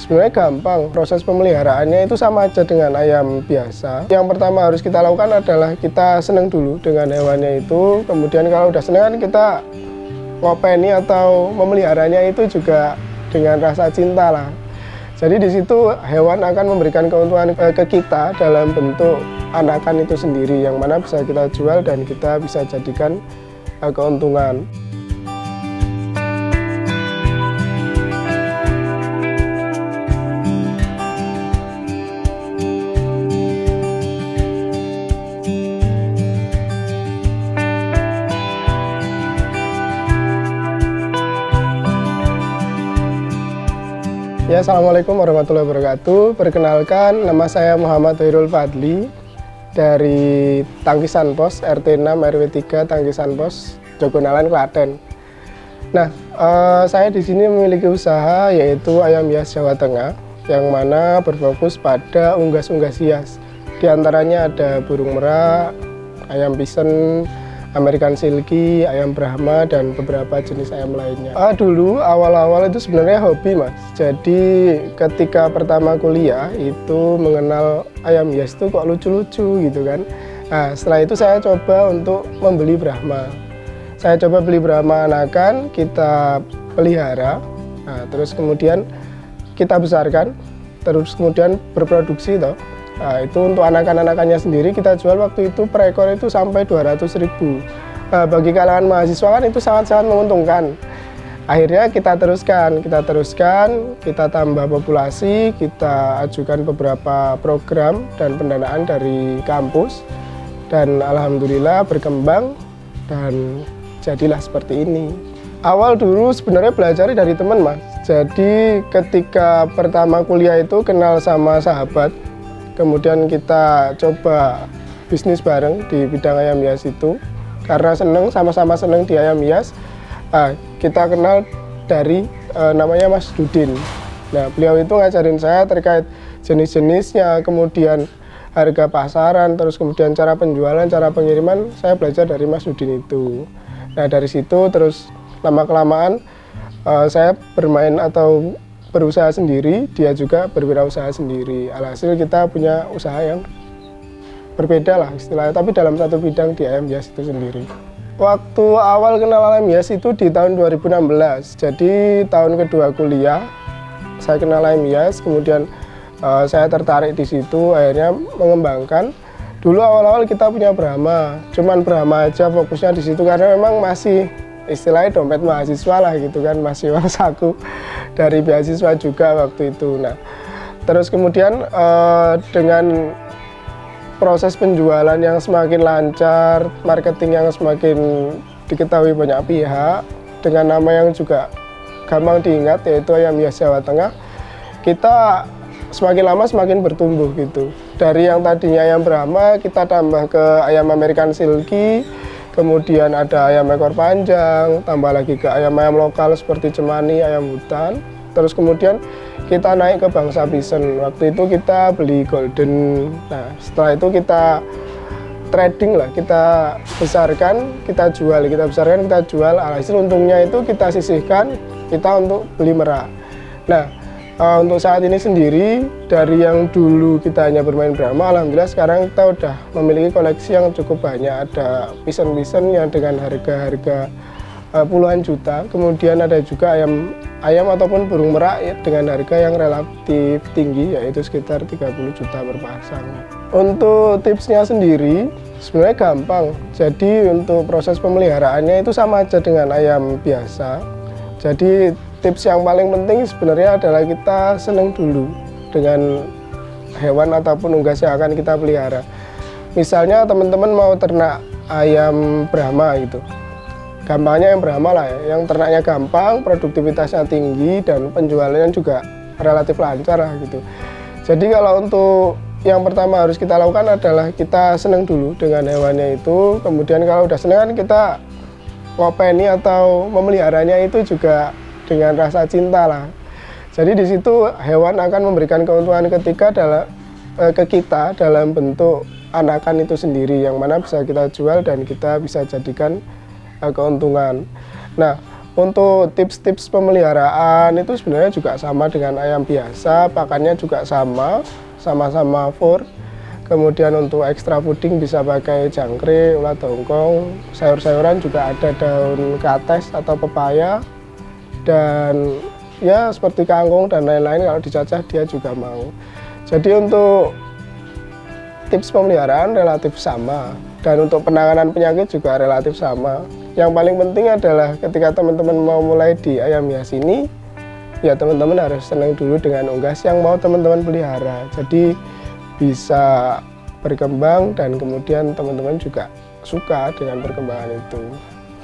Sebenarnya gampang, proses pemeliharaannya itu sama aja dengan ayam biasa. Yang pertama harus kita lakukan adalah kita senang dulu dengan hewannya itu. Kemudian kalau udah senang kan kita ngopeni atau memeliharanya itu juga dengan rasa cinta lah. Jadi di situ hewan akan memberikan keuntungan ke kita dalam bentuk anakan itu sendiri, yang mana bisa kita jual dan kita bisa jadikan keuntungan. Ya, Assalamualaikum warahmatullahi wabarakatuh. Perkenalkan, nama saya Muhammad Hoirul Fadli dari Tangkisan Pos, RT 6 RW 3 Tangkisan Pos, Jogonalan, Klaten. Nah, saya di sini memiliki usaha yaitu ayam hias Jawa Tengah, yang mana berfokus pada unggas-unggas hias. Di antaranya ada burung merak, ayam pisen, American Silky, ayam Brahma, dan beberapa jenis ayam lainnya. Dulu awal-awal itu sebenarnya hobi, Mas. Jadi ketika pertama kuliah itu mengenal ayam hias itu kok lucu-lucu gitu kan. Nah, setelah itu saya coba untuk membeli Brahma. Saya coba beli Brahma anakan, kita pelihara. Nah, terus kemudian kita besarkan, terus kemudian berproduksi toh. Nah, itu untuk anakan-anakannya sendiri kita jual waktu itu per ekor itu sampai 200.000. Bagi kalangan mahasiswa kan itu sangat-sangat menguntungkan. Akhirnya kita teruskan, kita tambah populasi, kita ajukan beberapa program dan pendanaan dari kampus, dan alhamdulillah berkembang dan jadilah seperti ini. Awal dulu sebenarnya belajar dari teman, Mas. Jadi ketika pertama kuliah itu kenal sama sahabat, kemudian kita coba bisnis bareng di bidang ayam hias itu. Karena seneng, sama-sama seneng di ayam hias, kita kenal dari namanya Mas Dudin. Nah, beliau itu ngajarin saya terkait jenis-jenisnya, kemudian harga pasaran, terus kemudian cara penjualan, cara pengiriman, saya belajar dari Mas Dudin itu. Nah, dari situ terus lama-kelamaan saya bermain atau berusaha sendiri, dia juga berwirausaha sendiri. Alhasil kita punya usaha yang berbeda lah istilahnya, tapi dalam satu bidang di ayam hias itu sendiri. Waktu awal kenal ayam hias itu di tahun 2016, jadi tahun kedua kuliah saya kenal ayam hias, kemudian saya tertarik di situ, akhirnya mengembangkan. Dulu awal-awal kita punya Brahma, cuman Brahma aja fokusnya di situ karena memang masih istilahnya dompet mahasiswa lah gitu kan, masih uang saku dari beasiswa juga waktu itu. Nah, terus kemudian dengan proses penjualan yang semakin lancar, marketing yang semakin diketahui banyak pihak, dengan nama yang juga gampang diingat yaitu ayam hias Jawa Tengah, kita semakin lama semakin bertumbuh gitu. Dari yang tadinya ayam Brahma kita tambah ke ayam American Silky, kemudian ada ayam ekor panjang, tambah lagi ke ayam-ayam lokal seperti cemani, ayam hutan. Terus kemudian kita naik ke bangsa pisen. Waktu itu kita beli golden. Nah, setelah itu kita trading lah, kita besarkan, kita jual, kita besarkan, kita jual. Hasil untungnya itu kita sisihkan, kita untuk beli merak. Nah, untuk saat ini sendiri, dari yang dulu kita hanya bermain Brahma, alhamdulillah sekarang kita udah memiliki koleksi yang cukup banyak. Ada pisen-pisen yang dengan harga-harga puluhan juta, kemudian ada juga ayam ataupun burung merak ya, dengan harga yang relatif tinggi, yaitu sekitar 30 juta per pasang. Untuk tipsnya sendiri, sebenarnya gampang. Jadi untuk proses pemeliharaannya itu sama aja dengan ayam biasa. Jadi tips yang paling penting sebenarnya adalah kita senang dulu dengan hewan ataupun unggas yang akan kita pelihara. Misalnya teman-teman mau ternak ayam Brahma gitu. Gampangnya yang Brahma lah ya, yang ternaknya gampang, produktivitasnya tinggi, dan penjualannya juga relatif lancar lah gitu. Jadi kalau untuk yang pertama harus kita lakukan adalah kita senang dulu dengan hewannya itu. Kemudian kalau udah senang kan kita ngopeni atau memeliharanya itu juga dengan rasa cinta lah. Jadi di situ hewan akan memberikan keuntungan ke kita dalam bentuk anakan itu sendiri, yang mana bisa kita jual dan kita bisa jadikan keuntungan. Nah, Untuk tips-tips pemeliharaan itu sebenarnya juga sama dengan ayam biasa, pakannya juga sama-sama fur. Kemudian untuk extra fooding bisa pakai jangkrik, ulat hongkong, sayur-sayuran juga ada daun kates atau pepaya, dan ya seperti kangkung dan lain-lain, kalau dicacah dia juga mau. Jadi untuk tips pemeliharaan relatif sama, dan untuk penanganan penyakit juga relatif sama. Yang paling penting adalah ketika teman-teman mau mulai di ayam hias ini, ya teman-teman harus senang dulu dengan unggas yang mau teman-teman pelihara. Jadi bisa berkembang dan kemudian teman-teman juga suka dengan perkembangan itu.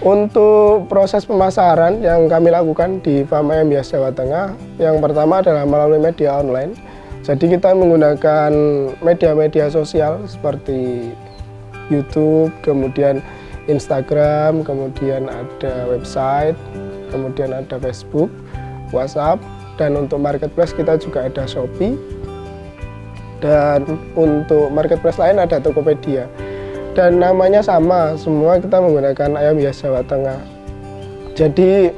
Untuk proses pemasaran yang kami lakukan di Farm Ayam Hias Jawa Tengah, yang pertama adalah melalui media online. Jadi kita menggunakan media-media sosial seperti YouTube, kemudian Instagram, kemudian ada website, kemudian ada Facebook, WhatsApp, dan untuk marketplace kita juga ada Shopee. Dan untuk marketplace lain ada Tokopedia, dan namanya sama, semua kita menggunakan Ayam Hias Jawa Tengah. Jadi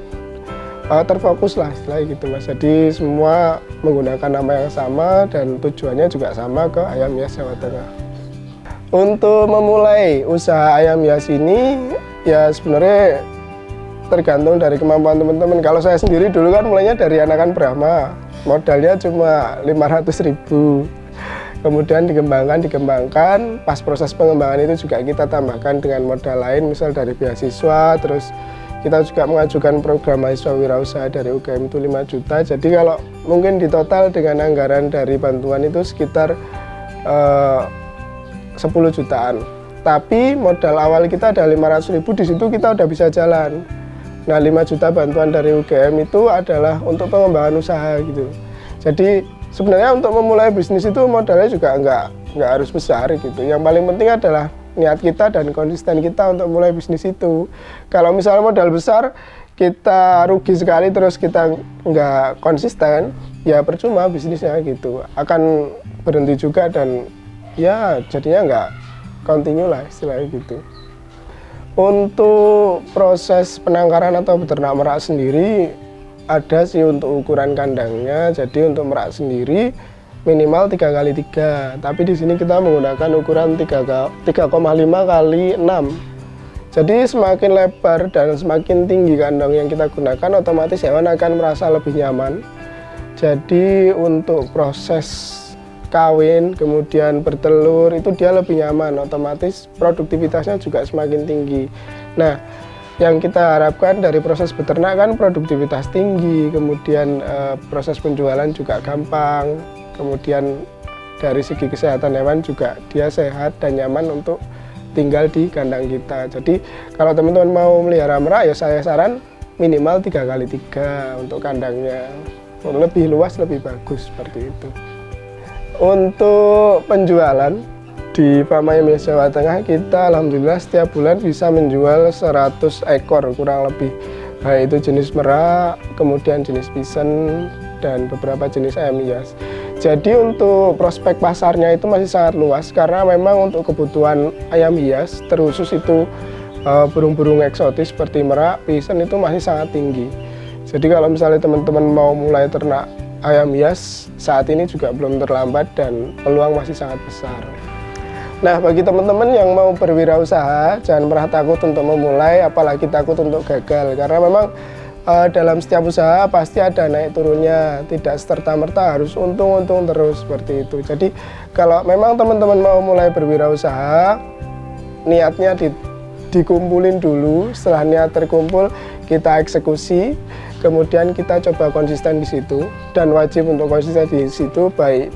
terfokus lah istilahnya gitu Mas. Jadi semua menggunakan nama yang sama dan tujuannya juga sama, ke Ayam Hias Jawa Tengah. Untuk memulai usaha ayam hias ini ya sebenarnya tergantung dari kemampuan teman-teman. Kalau saya sendiri dulu kan mulainya dari anakan Brahma, modalnya cuma 500.000. Kemudian dikembangkan, pas proses pengembangan itu juga kita tambahkan dengan modal lain, misal dari beasiswa, terus kita juga mengajukan program mahasiswa wirausaha dari UGM itu 5 juta. Jadi kalau mungkin di total dengan anggaran dari bantuan itu sekitar 10 jutaan. Tapi modal awal kita ada 500.000, di situ kita udah bisa jalan. Nah 5 juta bantuan dari UGM itu adalah untuk pengembangan usaha gitu. Jadi sebenarnya untuk memulai bisnis itu modalnya juga nggak harus besar gitu. Yang paling penting adalah niat kita dan konsisten kita untuk mulai bisnis itu. Kalau misalnya modal besar, kita rugi sekali terus kita nggak konsisten, ya percuma bisnisnya gitu. Akan berhenti juga dan ya jadinya nggak continue lah istilahnya gitu. Untuk proses penangkaran atau beternak merak sendiri, ada sih untuk ukuran kandangnya. Jadi untuk merak sendiri minimal 3x3, tapi di sini kita menggunakan ukuran 3,5 kali 6. Jadi semakin lebar dan semakin tinggi kandang yang kita gunakan, otomatis hewan akan merasa lebih nyaman. Jadi untuk proses kawin kemudian bertelur itu dia lebih nyaman, otomatis produktivitasnya juga semakin tinggi. Nah, yang kita harapkan dari proses beternak kan produktivitas tinggi, kemudian proses penjualan juga gampang, kemudian dari segi kesehatan hewan juga dia sehat dan nyaman untuk tinggal di kandang kita. Jadi kalau teman-teman mau melihara merak ya saya saran minimal 3x3 untuk kandangnya, lebih luas lebih bagus seperti itu. Untuk penjualan di Farm Ayam Hias Jawa Tengah kita alhamdulillah setiap bulan bisa menjual 100 ekor kurang lebih, baik itu jenis merak, kemudian jenis pisen, dan beberapa jenis ayam hias. Jadi untuk prospek pasarnya itu masih sangat luas, karena memang untuk kebutuhan ayam hias terkhusus itu burung-burung eksotis seperti merak, pisen itu masih sangat tinggi. Jadi kalau misalnya teman-teman mau mulai ternak ayam hias saat ini juga belum terlambat dan peluang masih sangat besar. Nah, bagi teman-teman yang mau berwirausaha, jangan pernah takut untuk memulai, apalagi takut untuk gagal. Karena memang dalam setiap usaha pasti ada naik turunnya, tidak serta-merta harus untung-untung terus seperti itu. Jadi kalau memang teman-teman mau mulai berwirausaha, niatnya dikumpulin dulu. Setelah niat terkumpul, kita eksekusi, kemudian kita coba konsisten di situ. Dan wajib untuk konsisten di situ, baik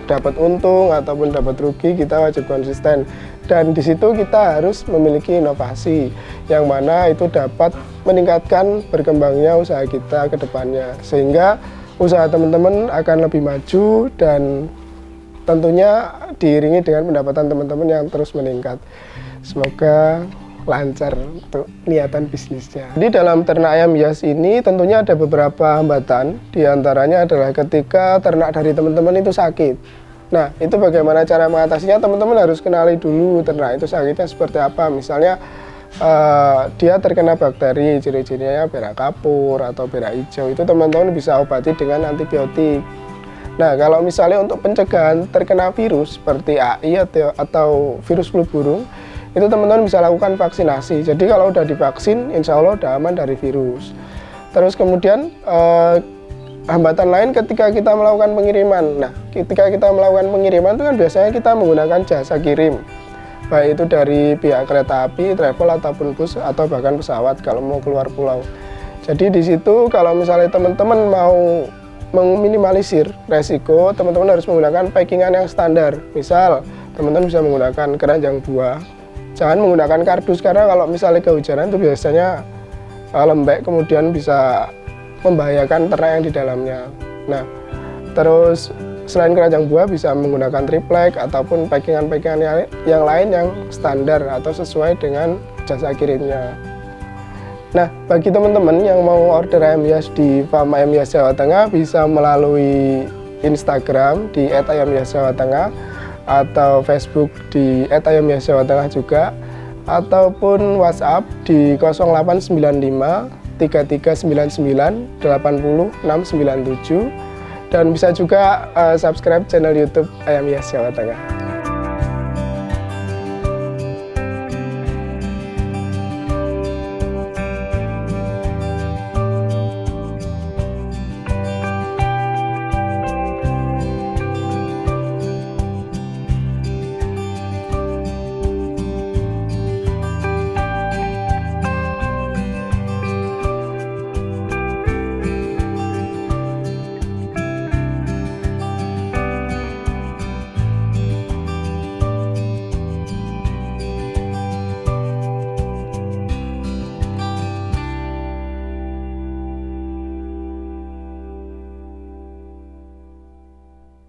dapat untung ataupun dapat rugi, kita wajib konsisten. Dan di situ kita harus memiliki inovasi yang mana itu dapat meningkatkan berkembangnya usaha kita ke depannya, sehingga usaha teman-teman akan lebih maju dan tentunya diiringi dengan pendapatan teman-teman yang terus meningkat. Semoga lancar untuk niatan bisnisnya. Di dalam ternak ayam hias ini tentunya ada beberapa hambatan, diantaranya adalah ketika ternak dari teman-teman itu sakit. Nah, itu bagaimana cara mengatasinya? Teman-teman harus kenali dulu ternak itu sakitnya seperti apa. Misalnya dia terkena bakteri, ciri-cirinya berak kapur atau berak hijau, itu teman-teman bisa obati dengan antibiotik. Nah, kalau misalnya untuk pencegahan terkena virus seperti AI atau virus flu burung, itu teman-teman bisa lakukan vaksinasi. Jadi kalau udah divaksin, insya Allah udah aman dari virus. Terus kemudian hambatan lain ketika kita melakukan pengiriman. Nah, ketika kita melakukan pengiriman itu kan biasanya kita menggunakan jasa kirim, baik itu dari pihak kereta api, travel ataupun bus atau bahkan pesawat kalau mau keluar pulau. Jadi di situ kalau misalnya teman-teman mau meminimalisir resiko, teman-teman harus menggunakan packingan yang standar. Misal teman-teman bisa menggunakan keranjang buah, jangan menggunakan kardus karena kalau misalnya kehujanan itu biasanya lembek, kemudian bisa membahayakan ternak yang di dalamnya. Nah, terus selain keranjang buah bisa menggunakan triplek ataupun packingan-packingan yang lain yang standar atau sesuai dengan jasa kirimnya. Nah, bagi teman-teman yang mau order ayam hias di Farm Ayam Hias Jawa Tengah bisa melalui Instagram di @ayamhiasjawatengah atau Facebook di @ayamhiasjawatengah juga, ataupun WhatsApp di 0895 3399 80 697, dan bisa juga subscribe channel YouTube Ayam Hias Jawa Tengah.